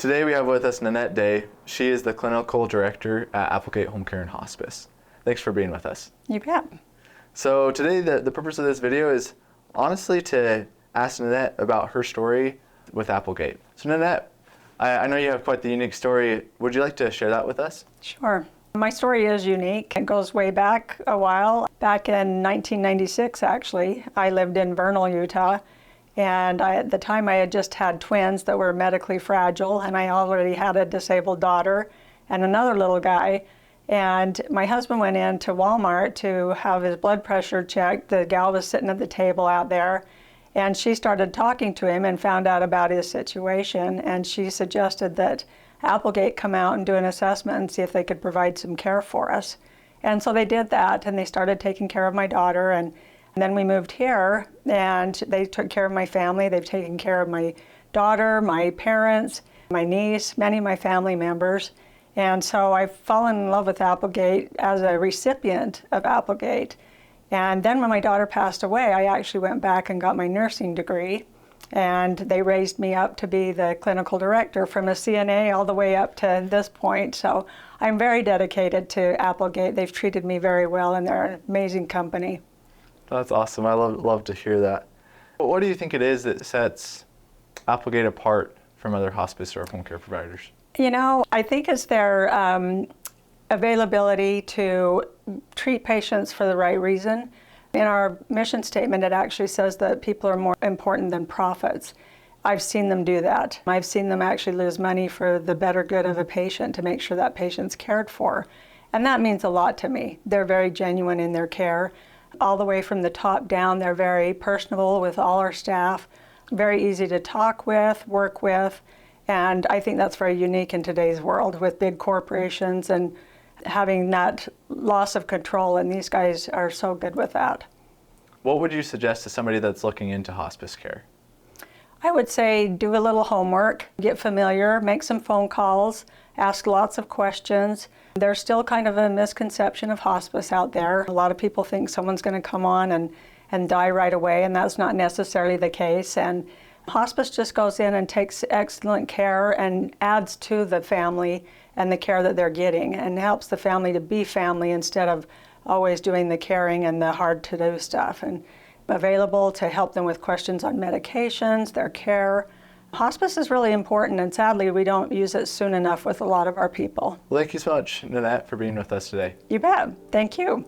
Today we have with us Nannette Day. She is the clinical director at Applegate Homecare and Hospice. Thanks for being with us. You bet. So today the purpose of this video is honestly to ask Nannette about her story with Applegate. So Nannette, I know you have quite the unique story. Would you like to share that with us? Sure. My story is unique. It goes way back a while. Back in 1996, actually, I lived in Vernal, Utah. And at the time, I had just had twins that were medically fragile, and I already had a disabled daughter and another little guy. And my husband went into Walmart to have his blood pressure checked. The gal was sitting at the table out there, and she started talking to him and found out about his situation. And she suggested that Applegate come out and do an assessment and see if they could provide some care for us. And so they did that, and they started taking care of my daughter. And then we moved here, and they took care of my family. They've taken care of my daughter, my parents, my niece, many of my family members. And so I've fallen in love with Applegate as a recipient of Applegate. And then when my daughter passed away, I actually went back and got my nursing degree. And they raised me up to be the clinical director from a CNA all the way up to this point. So I'm very dedicated to Applegate. They've treated me very well, and they're an amazing company. That's awesome. I love to hear that. What do you think it is that sets Applegate apart from other hospice or home care providers? You know, I think it's their availability to treat patients for the right reason. In our mission statement, it actually says that people are more important than profits. I've seen them do that. I've seen them actually lose money for the better good of a patient to make sure that patient's cared for. And that means a lot to me. They're very genuine in their care. All the way from the top down, they're very personable with all our staff, very easy to talk with, work with. And I think that's very unique in today's world with big corporations and having that loss of control, and these guys are so good with that. What would you suggest to somebody that's looking into hospice care? I would say do a little homework, get familiar, make some phone calls, ask lots of questions. There's still kind of a misconception of hospice out there. A lot of people think someone's going to come on and die right away, and that's not necessarily the case. And hospice just goes in and takes excellent care and adds to the family and the care that they're getting, and helps the family to be family instead of always doing the caring and the hard-to-do stuff. And available to help them with questions on medications, their care. Hospice is really important, and sadly, we don't use it soon enough with a lot of our people. Well, thank you so much, Nannette, for being with us today. You bet. Thank you.